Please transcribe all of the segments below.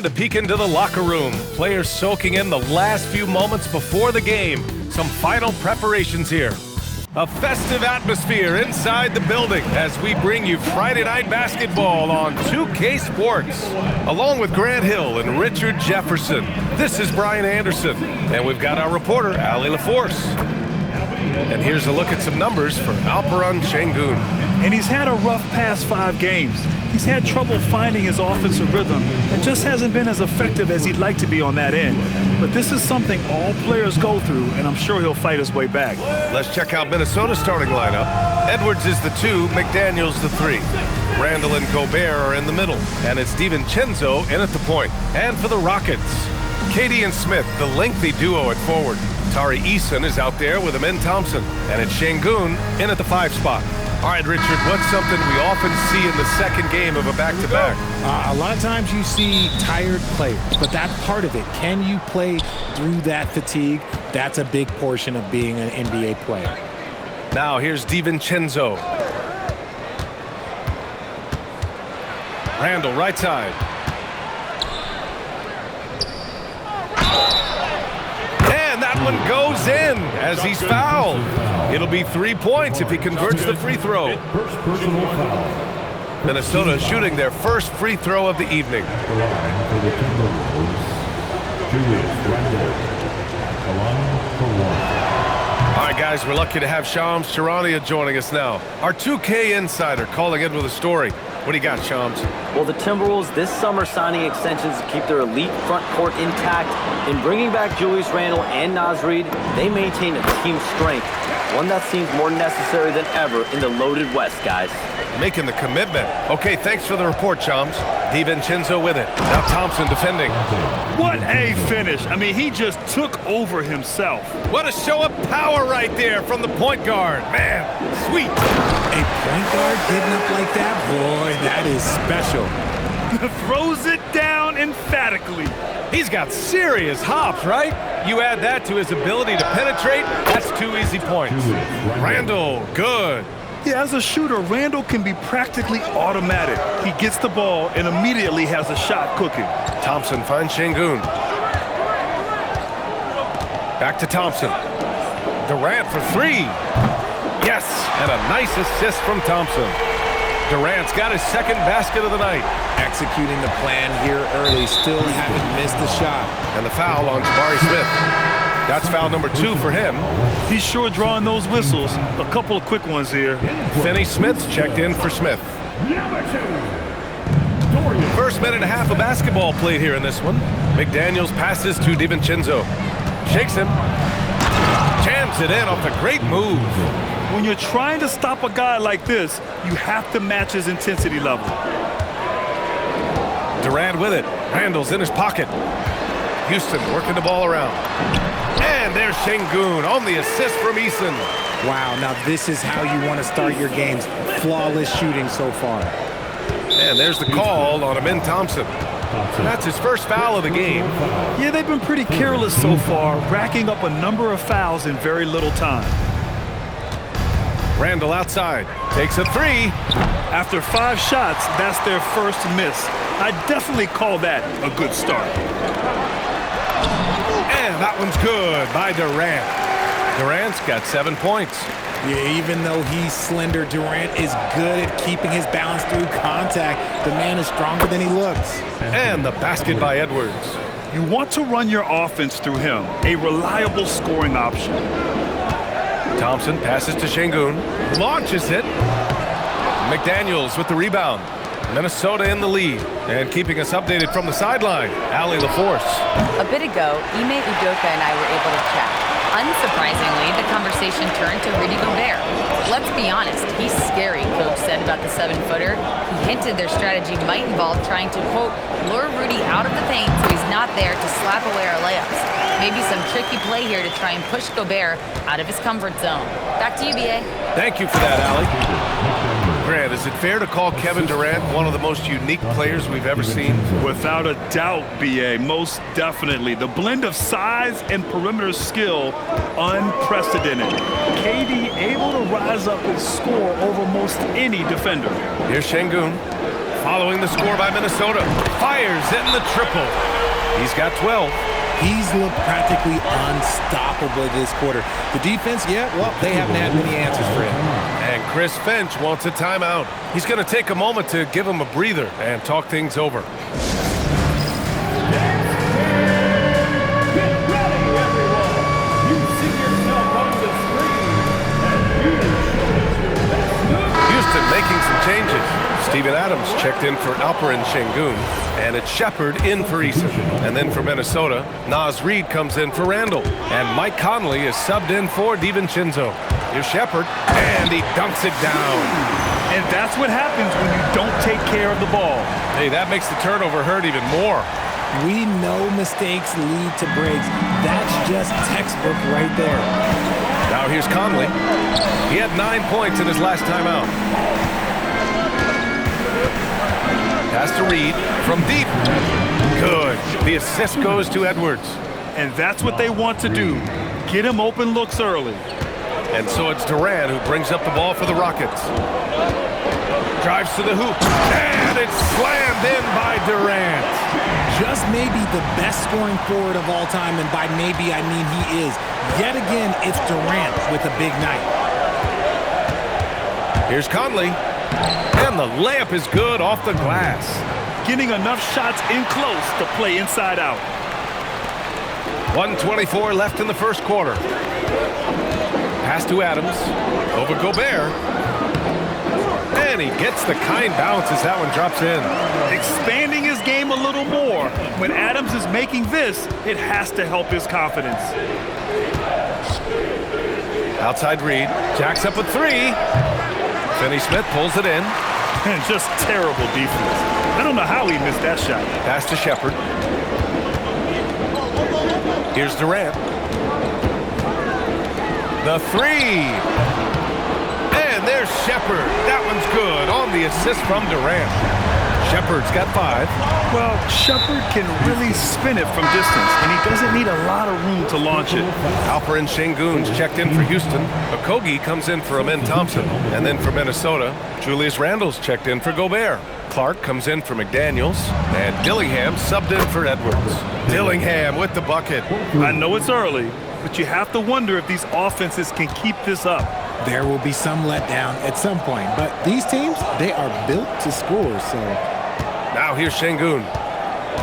Time to peek into the locker room. Players soaking in the last few moments before the game. Some final preparations here. A festive atmosphere inside the building as we bring you Friday Night Basketball on 2K Sports. Along with Grant Hill and Richard Jefferson, this is Brian Anderson. And we've got our reporter, Ali LaForce. And here's a look at some numbers for Alperen Şengün. And he's had a rough past 5 games. He's had trouble finding his offensive rhythm and just hasn't been as effective as he'd like to be on that end. But this is something all players go through, and I'm sure he'll fight his way back. Let's check out Minnesota's starting lineup. Edwards is the 2, McDaniels the 3. Randall and Gobert are in the middle, and it's DiVincenzo in at the point. And for the Rockets, Katie and Smith, the lengthy duo at forward. Tari Eason is out there with Amin Thompson, and it's Şengün in at the 5 spot. All right, Richard, what's something we often see in the second game of a back-to-back? A lot of times you see tired players, but that's part of it. Can you play through that fatigue? That's a big portion of being an NBA player. Now here's DiVincenzo. Randall, right side. That one goes in as he's fouled. It'll be 3 points if he converts the free throw. Minnesota shooting their first free throw of the evening. All right, guys, we're lucky to have Shams Charania joining us now. Our 2K insider calling in with a story. What do you got, Shams? Well, the Timberwolves this summer signing extensions to keep their elite front court intact. In bringing back Julius Randle and Naz Reid, they maintain a team strength, one that seems more necessary than ever in the loaded West, guys. Making the commitment. Okay, thanks for the report, Shams. DiVincenzo with it. Now Thompson defending. What a finish. I mean, he just took over himself. What a show of power right there from the point guard. Man, sweet. A point guard getting up like that? Boy, that is special. Throws it down emphatically. He's got serious hops, right? You add that to his ability to penetrate, that's 2 easy points. Randall, good. Yeah, as a shooter, Randall can be practically automatic. He gets the ball and immediately has a shot cooking. Thompson finds Şengün. Back to Thompson. Durant for 3. Yes, and a nice assist from Thompson. Durant's got his second basket of the night. Executing the plan here early, still haven't missed the shot. And the foul on Jabari Smith. That's foul number 2 for him. He's sure drawing those whistles. A couple of quick ones here. Finney Smith's checked in for Smith. First minute and a half of basketball played here in this one. McDaniels passes to DiVincenzo. Shakes him. Jams it in off a great move. When you're trying to stop a guy like this, you have to match his intensity level. Durant with it. Randall's in his pocket. Houston working the ball around. And there's Şengün on the assist from Eason. Wow, now this is how you want to start your games. Flawless shooting so far. And there's the call on Amin Thompson. That's his first foul of the game. Yeah, they've been pretty careless so far, racking up a number of fouls in very little time. Randall outside, takes a 3. After 5 shots, that's their first miss. I definitely call that a good start. And that one's good by Durant. Durant's got 7 points. Yeah, even though he's slender, Durant is good at keeping his balance through contact. The man is stronger than he looks. And the basket by Edwards. You want to run your offense through him, a reliable scoring option. Thompson passes to Şengün, launches it. McDaniels with the rebound. Minnesota in the lead. And keeping us updated from the sideline, Ali LaForce. A bit ago, Ime Udoka and I were able to chat. Unsurprisingly, the conversation turned to Rudy Gobert. Let's be honest, he's scary, Coach said about the 7-footer. He hinted their strategy might involve trying to, quote, lure Rudy out of the paint so he's not there to slap away our layups. Maybe some tricky play here to try and push Gobert out of his comfort zone. Back to you, B.A. Thank you for that, Ali. Grant, is it fair to call Kevin Durant one of the most unique players we've ever seen? Without a doubt, B.A., most definitely. The blend of size and perimeter skill, unprecedented. KD able to rise up and score over most any defender. Here's Şengün. following the score by Minnesota. Fires in the triple. He's got 12. He's looked practically unstoppable this quarter. The defense, yeah, well, they haven't had many answers for him. And Chris Finch wants a timeout. He's going to take a moment to give him a breather and talk things over. Houston making some changes. Steven Adams checked in for Alperen Şengün, and it's Shepard in for Eason. And then for Minnesota, Naz Reid comes in for Randall, and Mike Conley is subbed in for DiVincenzo. Here's Shepard, and he dunks it down. And that's what happens when you don't take care of the ball. Hey, that makes the turnover hurt even more. We know mistakes lead to breaks. That's just textbook right there. Now here's Conley. He had 9 points in his last time out. Pass to Reid from deep. Good. The assist goes to Edwards. And that's what they want to do. Get him open looks early. And so it's Durant who brings up the ball for the Rockets. Drives to the hoop. And it's slammed in by Durant. Just maybe the best scoring forward of all time, and by maybe I mean he is. Yet again, it's Durant with a big night. Here's Conley. And the layup is good off the glass. Getting enough shots in close to play inside out. 1:24 left in the first quarter. Pass to Adams. Over Gobert. And he gets the kind bounce as that one drops in. Expanding his game a little more. When Adams is making this, it has to help his confidence. Outside Reid. Jacks up a three. Finney-Smith pulls it in. And just terrible defense. I don't know how he missed that shot. Pass to Shepard. Here's Durant. The three. And there's Shepard. That one's good on the assist from Durant. Shepard's got 5. Well, Shepard can really spin it from distance, and he doesn't need a lot of room to launch it. Alperen Şengün's checked in for Houston. Okogie comes in for Amen Thompson. And then for Minnesota, Julius Randle's checked in for Gobert. Clark comes in for McDaniels. And Dillingham subbed in for Edwards. Dillingham with the bucket. I know it's early, but you have to wonder if these offenses can keep this up. There will be some letdown at some point, but these teams, they are built to score, so... Now here's Şengün.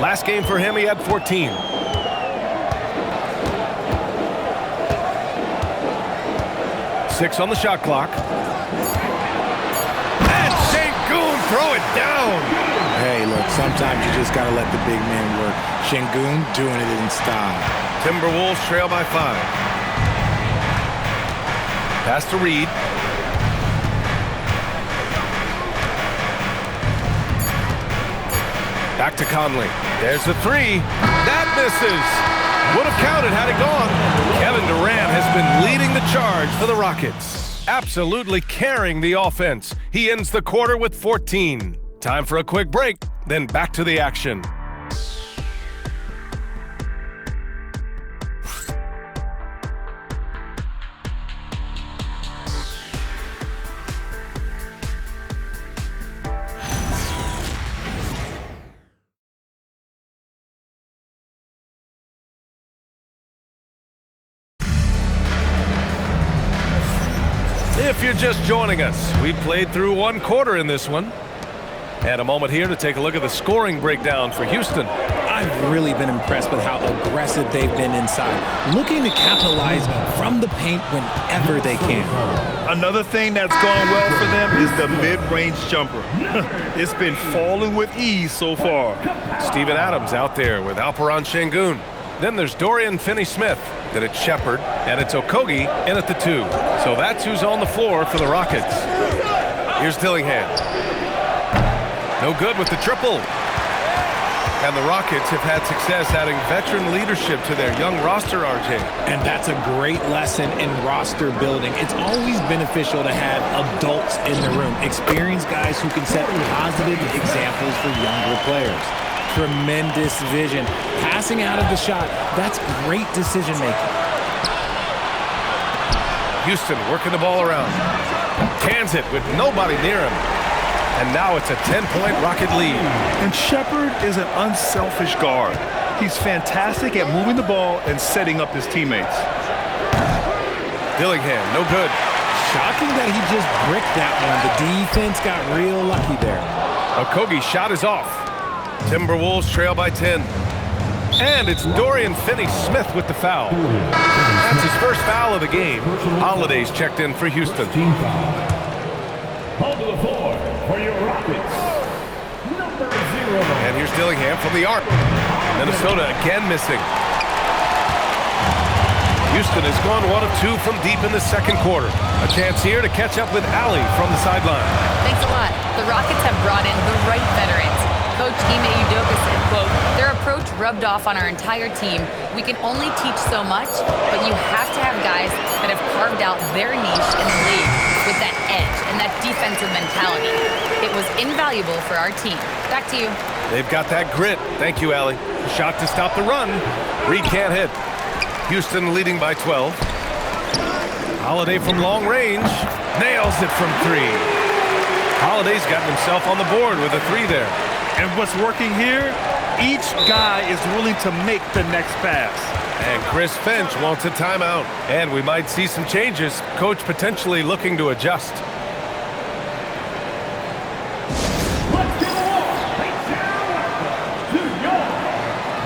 Last game for him, he had 14. Six on the shot clock. And Şengün throw it down. Hey, look, sometimes you just got to let the big man work. Şengün doing it in style. Timberwolves trail by 5. Pass to Reid. Back to Conley. There's the three. That misses. Would have counted had it gone. Kevin Durant has been leading the charge for the Rockets. Absolutely carrying the offense. He ends the quarter with 14. Time for a quick break, then back to the action. If you're just joining us, we played through one quarter in this one. And a moment here to take a look at the scoring breakdown for Houston. I've really been impressed with how aggressive they've been inside, looking to capitalize from the paint whenever they can. Another thing that's gone well for them is the mid-range jumper. It's been falling with ease so far. Steven Adams out there with Alperen Şengün. Then there's Dorian Finney-Smith. Then it's Shepard, and it's Okogie in at the 2. So that's who's on the floor for the Rockets. Here's Dillingham. No good with the triple. And the Rockets have had success adding veteran leadership to their young roster, RJ. And that's a great lesson in roster building. It's always beneficial to have adults in the room, experienced guys who can set positive examples for younger players. Tremendous vision. Passing out of the shot, that's great decision making. Houston working the ball around. Cans it with nobody near him. And now it's a 10-point Rocket lead. And Shepard is an unselfish guard. He's fantastic at moving the ball and setting up his teammates. Dillingham, no good. Shocking that he just bricked that one. The defense got real lucky there. Okogie's shot is off. Timberwolves trail by 10. And it's Dorian Finney-Smith with the foul. That's his first foul of the game. Holiday's checked in for Houston. On to the floor for your Rockets, number 0. And here's Dillingham from the arc. Minnesota again missing. Houston has gone 1 of 2 from deep in the second quarter. A chance here to catch up with Allie from the sideline. Thanks a lot. The Rockets have brought in the right veterans. Coach Ime Udoka said, quote, "Their approach rubbed off on our entire team. We can only teach so much, but you have to have guys that have carved out their niche in the league with that edge and that defensive mentality. It was invaluable for our team." Back to you. They've got that grit. Thank you, Allie. Shot to stop the run. Reed can't hit. Houston leading by 12. Holiday from long range. Nails it from 3. Holiday's gotten himself on the board with a 3 there. And what's working here? Each guy is willing to make the next pass. And Chris Finch wants a timeout. And we might see some changes. Coach potentially looking to adjust. Let's give a walk. Right now to your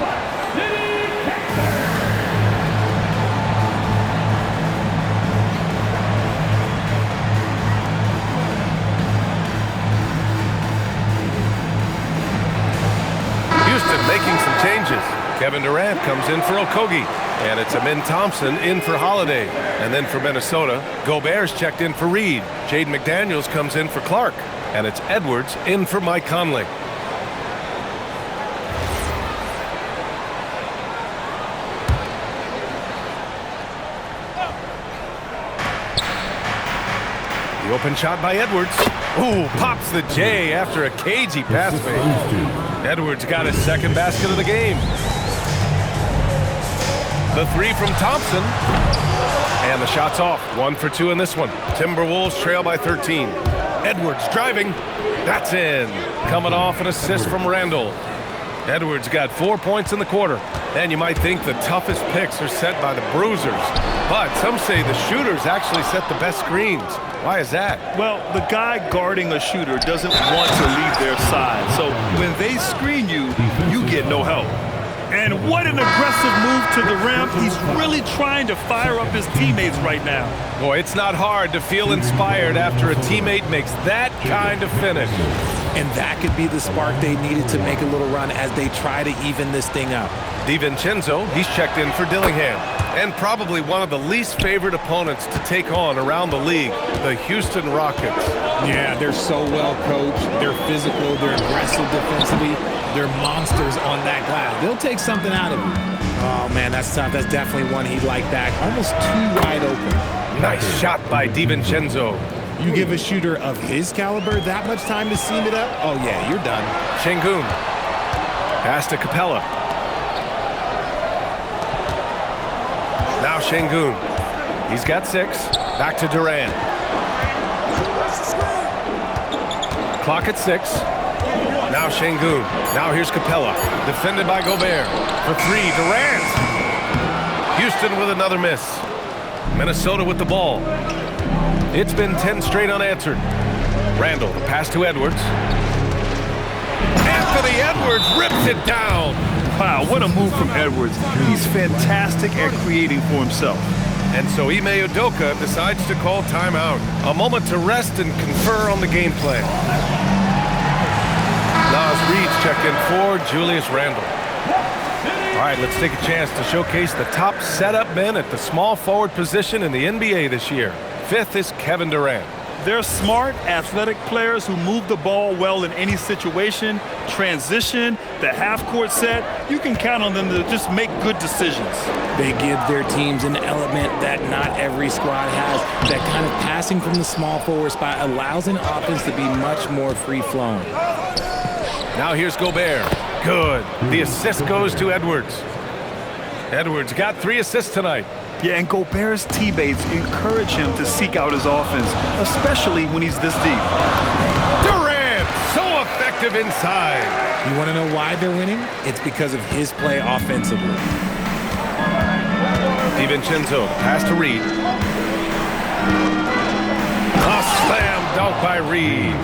Rock City Capitals. Houston making some changes. Kevin Durant comes in for Okogie. And it's Amin Thompson in for Holiday. And then for Minnesota, Gobert's checked in for Reed. Jaden McDaniels comes in for Clark. And it's Edwards in for Mike Conley. The open shot by Edwards. Ooh, pops the J after a cagey pass fake. Edwards got his second basket of the game. The 3 from Thompson. And the shot's off. 1 for 2 in this one. Timberwolves trail by 13. Edwards driving. That's in. Coming off an assist from Randall. Edwards got 4 points in the quarter. And you might think the toughest picks are set by the bruisers. But some say the shooters actually set the best screens. Why is that? Well, the guy guarding a shooter doesn't want to leave their side. So when they screen you, you get no help. And what an aggressive move to the rim. He's really trying to fire up his teammates right now. Boy, it's not hard to feel inspired after a teammate makes that kind of finish. And that could be the spark they needed to make a little run as they try to even this thing up. DiVincenzo, he's checked in for Dillingham. And probably one of the least favorite opponents to take on around the league, the Houston Rockets. Yeah, they're so well coached. They're physical. They're aggressive defensively. They're monsters on that glass. They'll take something out of you. Oh, man, that's tough. That's definitely one he'd like back. Almost too wide open. Nice shot by DiVincenzo. You give a shooter of his caliber that much time to seam it up? Oh, yeah, you're done. Şengün. Pass to Capella. Now Şengün. He's got 6. Back to Durant. Clock at 6. Now Şengün. Now here's Capella. Defended by Gobert. For 3, Durant. Houston with another miss. Minnesota with the ball. It's been 10 straight unanswered. Randall, the pass to Edwards. Anthony Edwards rips it down. Wow, what a move from Edwards. He's fantastic at creating for himself. And so Ime Udoka decides to call timeout. A moment to rest and confer on the game plan. Nas Reed's checked in for Julius Randle. All right, let's take a chance to showcase the top setup men at the small forward position in the NBA this year. 5th is Kevin Durant. They're smart, athletic players who move the ball well in any situation, transition, the half-court set. You can count on them to just make good decisions. They give their teams an element that not every squad has. That kind of passing from the small forward spot allows an offense to be much more free-flowing. Now here's Gobert. Good. The assist goes to Edwards. Edwards got 3 assists tonight. Yeah, and Gobert's teammates encourage him to seek out his offense, especially when he's this deep. Durant effective inside. You want to know why they're winning? It's because of his play offensively. DiVincenzo, pass to Reed. A slam dunk by Reed.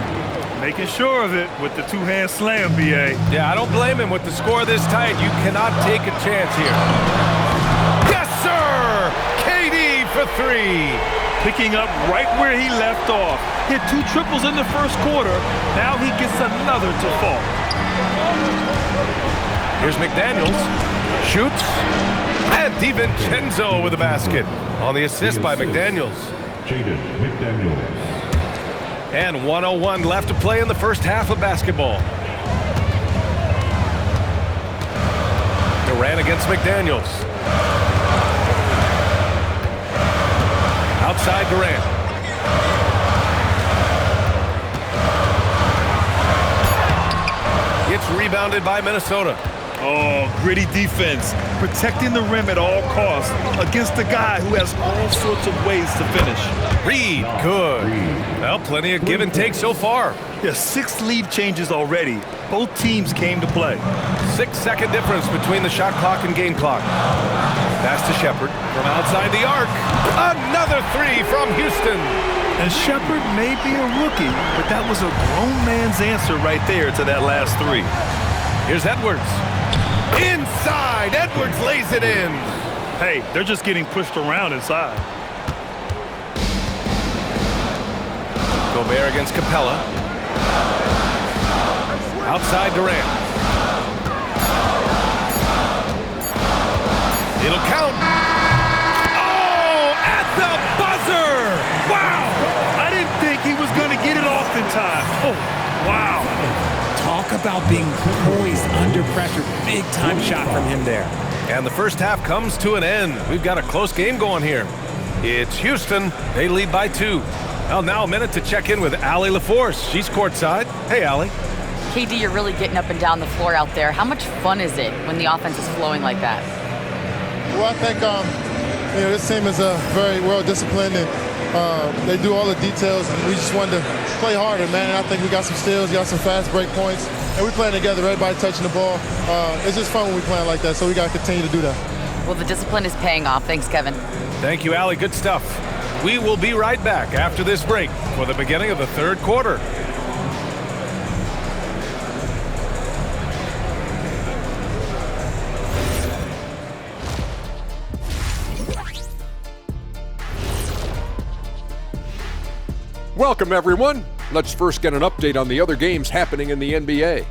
Making sure of it with the two-hand slam, B.A. Yeah, I don't blame him. With the score this tight, you cannot take a chance here. Yes, sir! KD for three. Picking up right where he left off. Hit 2 triples in the first quarter. Now he gets another to fall. Here's McDaniels. Shoots. And DiVincenzo with a basket. On the assist by McDaniels. Jaden McDaniels. And 1:01 left to play in the first half of basketball. Durant against McDaniels. Outside Durant. It's rebounded by Minnesota. Oh, gritty defense. Protecting the rim at all costs against a guy who has all sorts of ways to finish. Reed, good. Well, plenty of give and take so far. Yeah, 6 lead changes already. Both teams came to play. 6-second difference between the shot clock and game clock. Pass to Shepard from outside the arc. Another 3 from Houston. And Shepard may be a rookie, but that was a grown man's answer right there to that last 3. Here's Edwards. Inside, Edwards lays it in. Hey, they're just getting pushed around inside. Gobert against Capella. Outside Durant. It'll count. Oh, at the buzzer! Wow! I didn't think he was going to get it off in time. Oh, wow. Talk about being poised under pressure. Big time shot from him there. And the first half comes to an end. We've got a close game going here. It's Houston. They lead by 2. Well, now a minute to check in with Allie LaForce. She's courtside. Hey, Allie. KD, you're really getting up and down the floor out there. How much fun is it when the offense is flowing like that? Well, I think this team is very well disciplined, and they do all the details, and we just wanted to play harder, man. And I think we got some steals, got some fast break points, and we're playing together, everybody touching the ball. It's just fun when we playing like that, so we got to continue to do that. Well, the discipline is paying off. Thanks, Kevin. Thank you, Allie. Good stuff. We will be right back after this break for the beginning of the third quarter. Welcome, everyone. Let's first get an update on the other games happening in the NBA.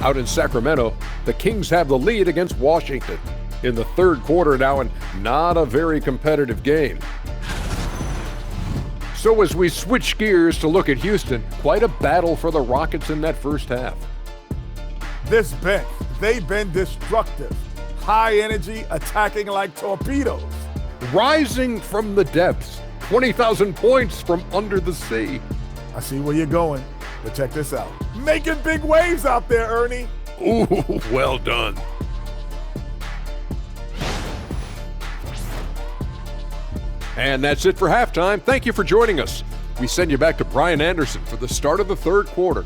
Out in Sacramento, the Kings have the lead against Washington in the third quarter now, and not a very competitive game. So as we switch gears to look at Houston, quite a battle for the Rockets in that first half. This bench, they've been destructive. High energy, attacking like torpedoes. Rising from the depths, 20,000 points from under the sea. I see where you're going, but check this out. Making big waves out there, Ernie. Ooh, well done. And that's it for halftime. Thank you for joining us. We send you back to Brian Anderson for the start of the third quarter.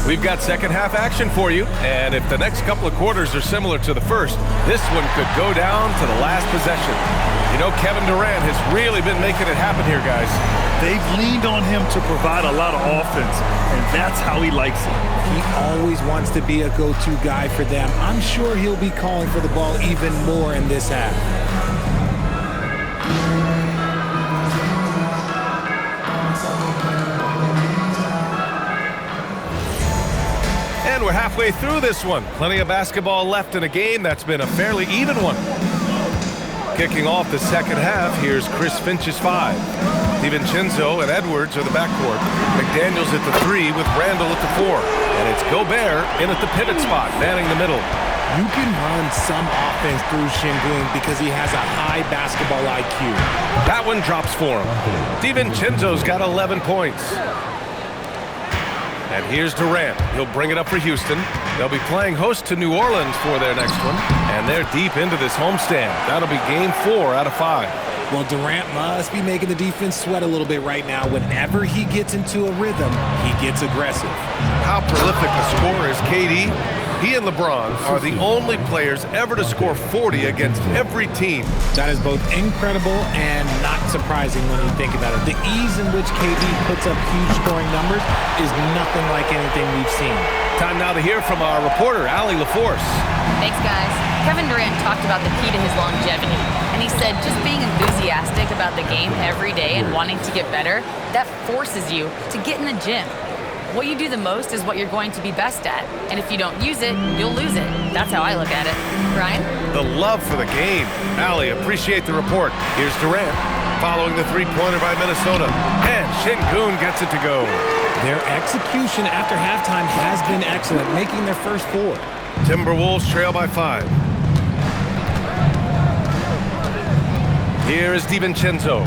We've got second half action for you, and if the next couple of quarters are similar to the first, this one could go down to the last possession. You know, Kevin Durant has really been making it happen here, guys. They've leaned on him to provide a lot of offense, and that's how he likes it. He always wants to be a go-to guy for them. I'm sure he'll be calling for the ball even more in this half. And we're halfway through this one. Plenty of basketball left in a game that's been a fairly even one. Kicking off the second half, here's Chris Finch's 5. DiVincenzo and Edwards are the backcourt. McDaniels at the 3 with Randall at the 4. And it's Gobert in at the pivot spot, manning the middle. You can run some offense through Şengün because he has a high basketball IQ. That one drops for him. DiVincenzo's got 11 points. And here's Durant. He'll bring it up for Houston. They'll be playing host to New Orleans for their next one. And they're deep into this homestand. That'll be game 4 out of 5. Well, Durant must be making the defense sweat a little bit right now. Whenever he gets into a rhythm, he gets aggressive. How prolific a scorer is KD? He and LeBron are the only players ever to score 40 against every team. That is both incredible and not surprising when you think about it. The ease in which KD puts up huge scoring numbers is nothing like anything we've seen. Time now to hear from our reporter, Allie LaForce. Thanks, guys. Kevin Durant talked about the key to his longevity, and he said just being enthusiastic about the game every day and wanting to get better, that forces you to get in the gym. What you do the most is what you're going to be best at, and if you don't use it, you'll lose it. That's how I look at it. Brian? The love for the game. Allie, appreciate the report. Here's Durant, following the three-pointer by Minnesota, and Şengün gets it to go. Their execution after halftime has been excellent, making their first 4. Timberwolves trail by 5. Here is DiVincenzo.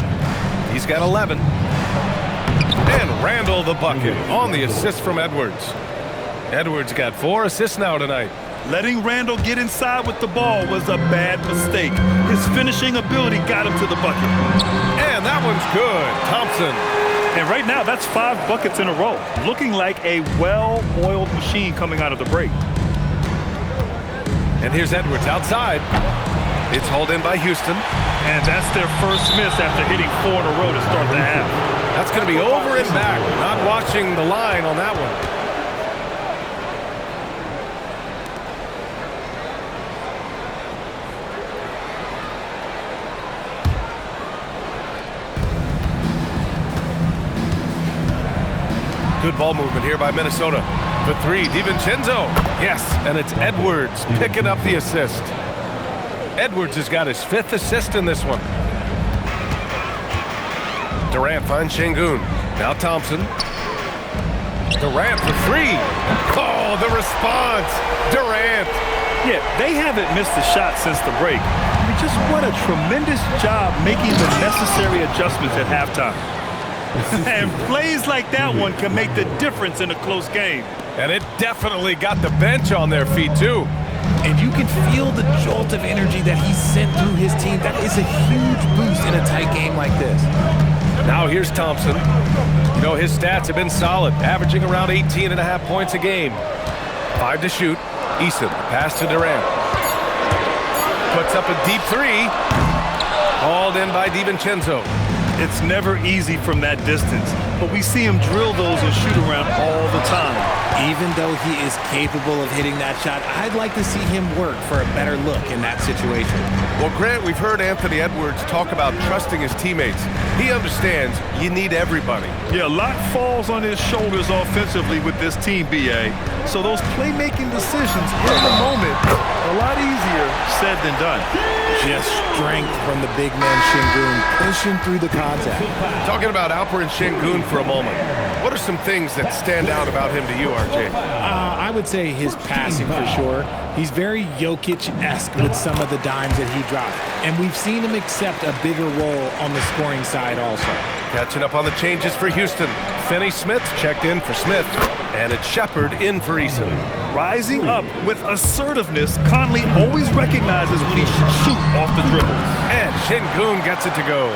He's got 11. And Randall the bucket on the assist from Edwards. Edwards got 4 assists now tonight. Letting Randall get inside with the ball was a bad mistake. His finishing ability got him to the bucket. And that one's good. Thompson. And right now, that's 5 buckets in a row. Looking like a well-oiled machine coming out of the break. And here's Edwards outside. It's hauled in by Houston. And that's their first miss after hitting 4 in a row to start the half. That's going to be over and back. Not watching the line on that one. Good ball movement here by Minnesota. For 3, DiVincenzo. Yes, and it's Edwards picking up the assist. Edwards has got his 5th assist in this one. Durant finds Şengün. Now Thompson. Durant for 3. Oh, the response. Durant. Yeah, they haven't missed a shot since the break. I mean, just what a tremendous job making the necessary adjustments at halftime. And plays like that one can make the difference in a close game. And it definitely got the bench on their feet, too. And you can feel the jolt of energy that he sent through his team. That is a huge boost in a tight game like this. Now here's Thompson. You know, his stats have been solid, averaging around 18.5 points a game. 5 to shoot. Eason, pass to Durant. Puts up a deep 3. Hauled in by DiVincenzo. It's never easy from that distance, but we see him drill those and shoot around all the time. Even though he is capable of hitting that shot, I'd like to see him work for a better look in that situation. Well, Grant, we've heard Anthony Edwards talk about trusting his teammates. He understands you need everybody. Yeah, a lot falls on his shoulders offensively with this team, BA. So those playmaking decisions in the moment are a lot easier said than done. Just strength from the big man Şengün, pushing through the contact. Talking about Alperen Şengün for a moment. What are some things that stand out about him to you, RJ? I would say his passing for sure. He's very Jokic-esque with some of the dimes that he dropped. And we've seen him accept a bigger role on the scoring side also. Catching up on the changes for Houston. Finney-Smith checked in for Smith. And it's Shepard in for Eason. Rising up with assertiveness, Conley always recognizes when he should shoot off the dribble. And Şengün gets it to go.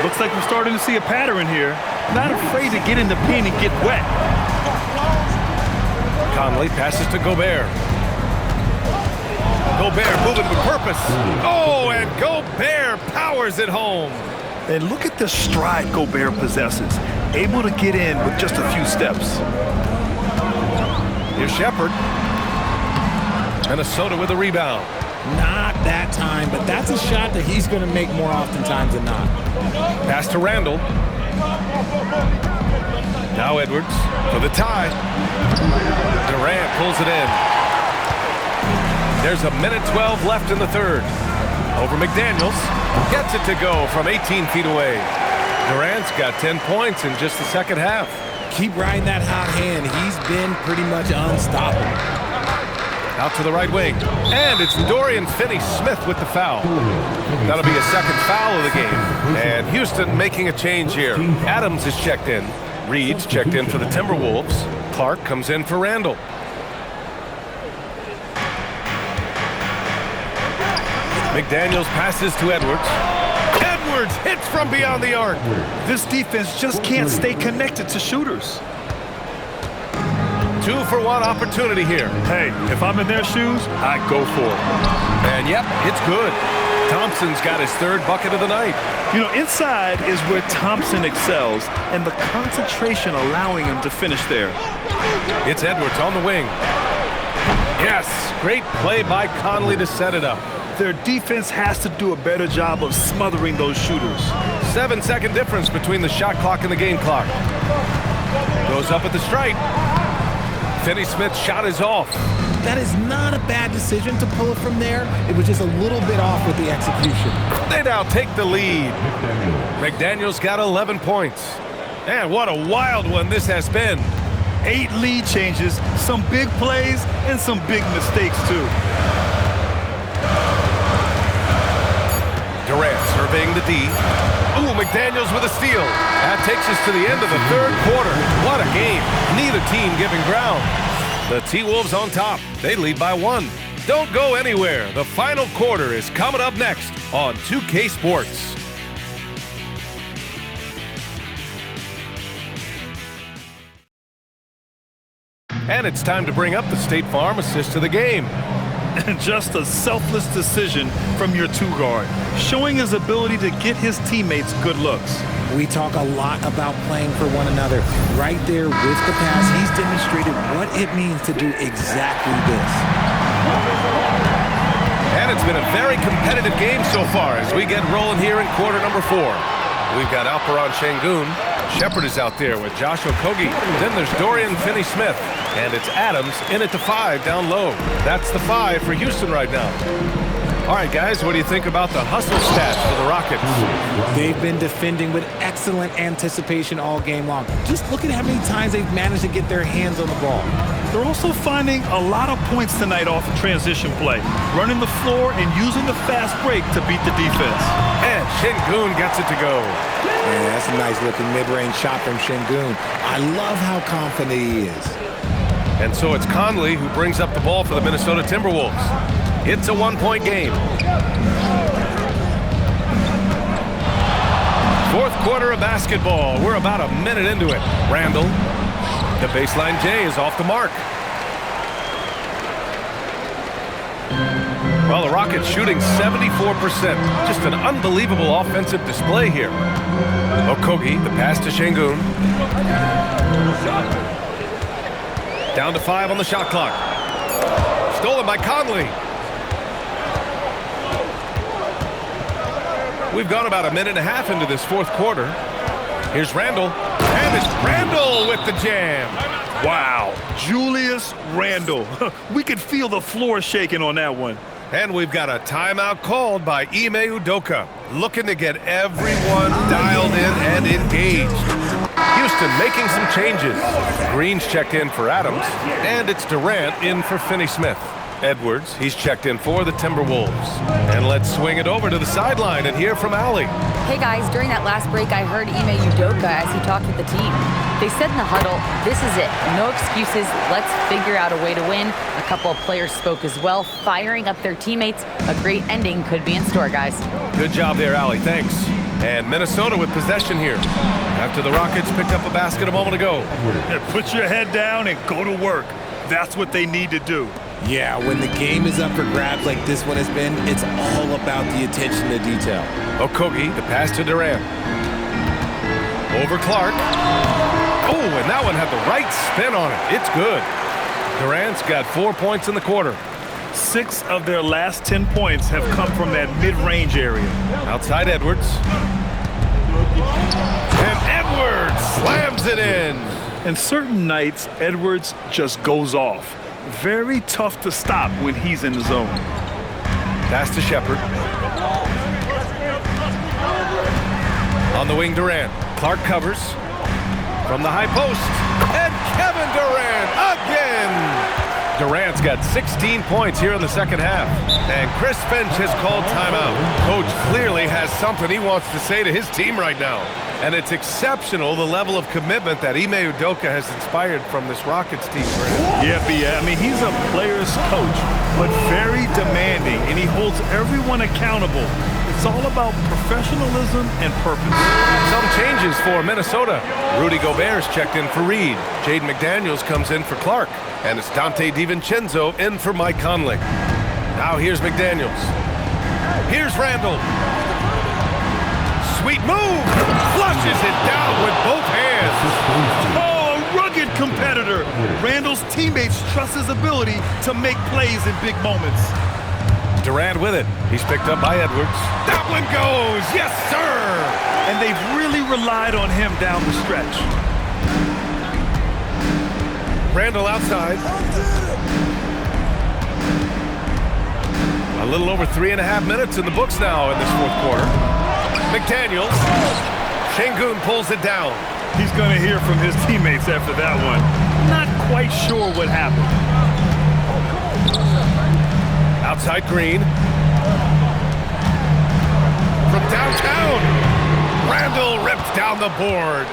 Looks like we're starting to see a pattern here. Not afraid to get in the paint and get wet. Conley passes to Gobert. Gobert moving with purpose. Oh, and Gobert powers it home. And look at the stride Gobert possesses. Able to get in with just a few steps. Here's Shepard. Minnesota with a rebound. Not that time, but that's a shot that he's going to make more oftentimes than not. Pass to Randall. Now Edwards for the tie. Durant pulls it in. There's a minute 12 left in the third. Over McDaniels. Gets it to go from 18 feet away. Durant's got 10 points in just the second half. Keep riding that hot hand. He's been pretty much unstoppable. Out to the right wing. And it's Dorian Finney-Smith with the foul. That'll be a second foul of the game. And Houston making a change here. Adams is checked in. Reed's checked in for the Timberwolves. Clark comes in for Randall. McDaniels passes to Edwards. Edwards hits from beyond the arc. This defense just can't stay connected to shooters. 2-for-1 opportunity here. Hey, if I'm in their shoes, I go for it. And yep, it's good. Thompson's got his third bucket of the night. You know, inside is where Thompson excels, and the concentration allowing him to finish there. It's Edwards on the wing. Yes, great play by Conley to set it up. Their defense has to do a better job of smothering those shooters. 7-second difference between the shot clock and the game clock. Goes up at the stripe. Finney-Smith's shot is off. That is not a bad decision to pull it from there. It was just a little bit off with the execution. They now take the lead. McDaniels got 11 points. And what a wild one this has been. 8 lead changes, some big plays, and some big mistakes, too. Durant surveying the D. Ooh, McDaniels with a steal. That takes us to the end of the third quarter. What a game. Neither team giving ground. The T-Wolves on top. They lead by 1. Don't go anywhere. The final quarter is coming up next on 2K Sports. And it's time to bring up the State Farm assist to the game. And just a selfless decision from your 2-guard, showing his ability to get his teammates good looks. We talk a lot about playing for one another. Right there with the pass, he's demonstrated what it means to do exactly this. And it's been a very competitive game so far as we get rolling here in quarter number 4. We've got Alperon Şengün. Shepard is out there with Josh Okogie. Then there's Dorian Finney-Smith. And it's Adams in at the 5 down low. That's the 5 for Houston right now. All right, guys, what do you think about the hustle stats for the Rockets? They've been defending with excellent anticipation all game long. Just look at how many times they've managed to get their hands on the ball. They're also finding a lot of points tonight off of transition play, running the floor and using the fast break to beat the defense. And Şengün gets it to go. Yeah, that's a nice looking mid-range shot from Şengün. I love how confident he is. And so it's Conley who brings up the ball for the Minnesota Timberwolves. It's a 1-point game. Fourth quarter of basketball. We're about a minute into it. Randall. The baseline J is off the mark. Well, the Rockets shooting 74%. Just an unbelievable offensive display here. Okogie, the pass to Şengün. Down to 5 on the shot clock. Stolen by Conley. We've gone about a minute and a half into this fourth quarter. Here's Randall. And it's Randall with the jam. Wow, Julius Randle. We could feel the floor shaking on that one. And we've got a timeout called by Ime Udoka, looking to get everyone dialed in and engaged. Houston making some changes. Green's checked in for Adams, and it's Durant in for Finney-Smith. Edwards, he's checked in for the Timberwolves. And let's swing it over to the sideline and hear from Allie. Hey guys, during that last break, I heard Ime Udoka as he talked with the team. They said in the huddle, this is it. No excuses. Let's figure out a way to win. A couple of players spoke as well, firing up their teammates. A great ending could be in store, guys. Good job there, Allie. Thanks. And Minnesota with possession here. After the Rockets picked up a basket a moment ago. Put your head down and go to work. That's what they need to do. Yeah, when the game is up for grabs like this one has been, it's all about the attention to detail. Okogie, the pass to Durant. Over Clark. Oh, and that one had the right spin on it. It's good. Durant's got 4 points in the quarter. 6 of their last 10 points have come from that mid-range area. Outside Edwards. And Edwards slams it in. And certain nights, Edwards just goes off. Very tough to stop when he's in the zone. Pass to Shepard. On the wing, Durant. Clark covers. From the high post. And Kevin Durant again. Durant's got 16 points here in the second half. And Chris Finch has called timeout. Coach clearly has something he wants to say to his team right now. And it's exceptional the level of commitment that Ime Udoka has inspired from this Rockets team. Yeah, I mean, he's a player's coach, but very demanding, and he holds everyone accountable. It's all about professionalism and purpose. Some changes for Minnesota. Rudy Gobert's checked in for Reed. Jaden McDaniels comes in for Clark. And it's Dante DiVincenzo in for Mike Conley. Now here's McDaniels. Here's Randall. Sweet move. Flushes it down with both hands. Oh, a rugged competitor. Randall's teammates trust his ability to make plays in big moments. Durant with it. He's picked up by Edwards. That one goes. Yes, sir. And they've really relied on him down the stretch. Randall outside. A little over 3.5 minutes in the books now in this fourth quarter. McDaniels. Şengün pulls it down. He's going to hear from his teammates after that one. Not quite sure what happened. Outside Green. From downtown. Randall ripped down the board.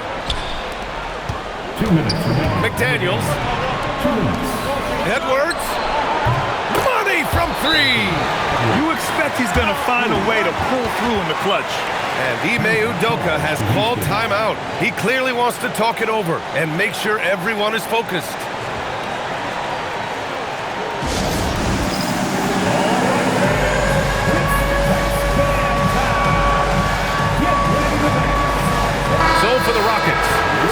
2 minutes. McDaniels. 2 minutes. Edwards. Money from three. You expect he's going to find a way to pull through in the clutch. And Ime Udoka has called timeout. He clearly wants to talk it over and make sure everyone is focused. So for the Rockets,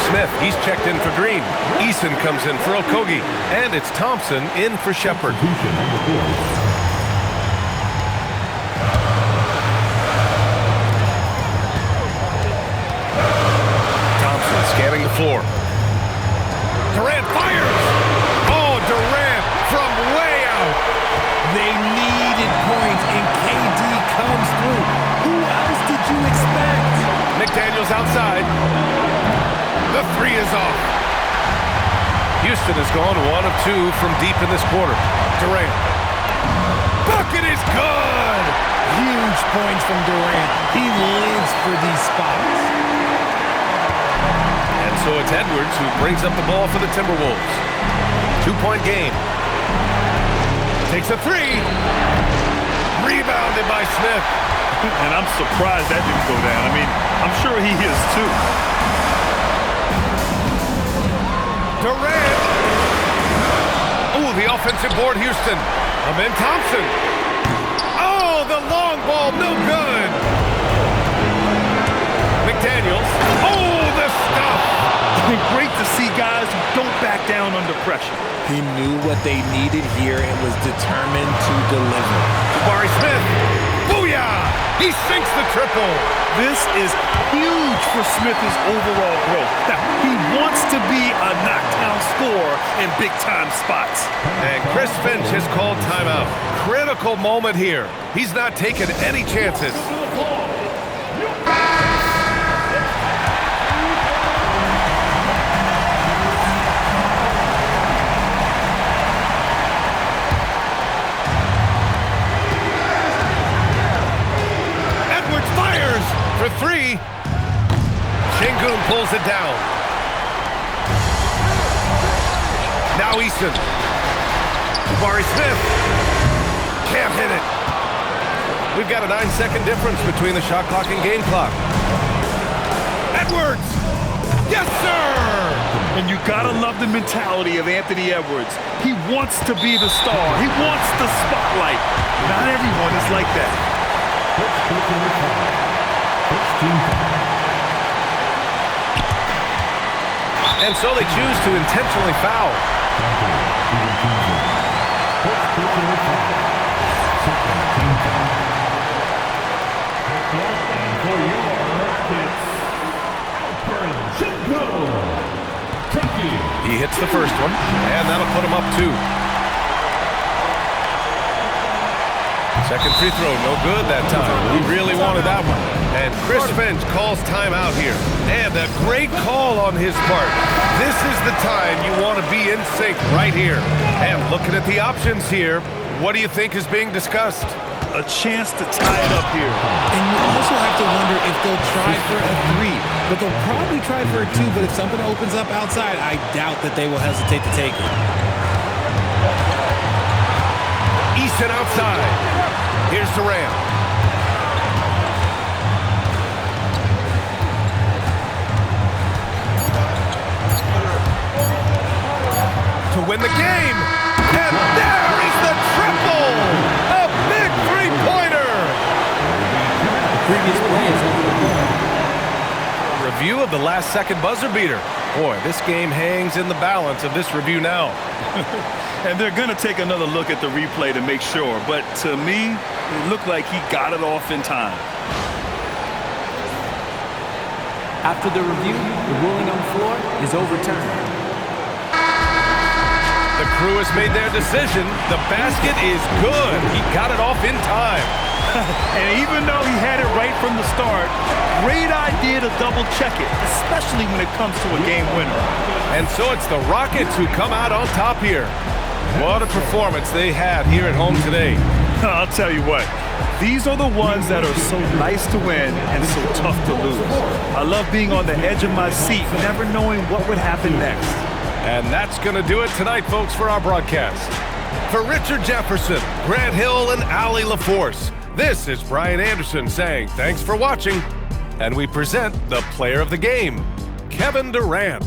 Smith, he's checked in for Green. Eason comes in for Okogie. And it's Thompson in for Shepard. Thompson scanning the floor. Durant fires! Oh, Durant from way out! They needed points, and KD comes through. Who else did you expect? McDaniels outside. The three is off. Houston has gone 1 of 2 from deep in this quarter. Durant. Bucket is good! Huge points from Durant. He lives for these spots. And so it's Edwards who brings up the ball for the Timberwolves. 2-point game. Takes a three. Rebounded by Smith. And I'm surprised that didn't go down. I mean, I'm sure he is too. Durant. Oh, the offensive board, Houston. Amen Thompson. Oh, the long ball, no good. McDaniels. Oh, the stuff. Great to see guys who don't back down under pressure. He knew what they needed here and was determined to deliver. Jabari Smith. Booyah! He sinks the triple. This is huge for Smith's overall growth. Now, he wants to be a knockdown scorer in big-time spots. And Chris Finch has called timeout. Critical moment here. He's not taking any chances. For three. Şengün pulls it down. Now Eason. Jabari Smith. Can't hit it. We've got a 9-second difference between the shot clock and game clock. Edwards. Yes, sir! And you gotta love the mentality of Anthony Edwards. He wants to be the star. He wants the spotlight. Not everyone is like that. And so they choose to intentionally foul. He hits the first one, and that'll put him up 2. Second free throw, no good that time. He really wanted that one. And Chris Finch calls timeout here. And a great call on his part. This is the time you want to be in sync right here. And looking at the options here, What do you think is being discussed? A chance to tie it up here. And you also have to wonder if they'll try for a 3. But they'll probably try for a 2, but if something opens up outside, I doubt that they will hesitate to take it. Easton outside. Here's Durant. To win the game. And there is the triple. A big three-pointer. Previous play is Review of the last-second buzzer beater. Boy, this game hangs in the balance of this review now. And they're going to take another look at the replay to make sure. But to me, it looked like he got it off in time. After the review, the ruling on the floor is overturned. The crew has made their decision. The basket is good. He got it off in time. And even though he had it right from the start, great idea to double check it, especially when it comes to a game winner. And so it's the Rockets who come out on top here. What a performance they had here at home today. I'll tell you what, these are the ones that are so nice to win and so tough to lose. I love being on the edge of my seat, never knowing what would happen next. And that's going to do it tonight, folks, for our broadcast. For Richard Jefferson, Grant Hill, and Allie LaForce, this is Brian Anderson saying thanks for watching. And we present the player of the game, Kevin Durant.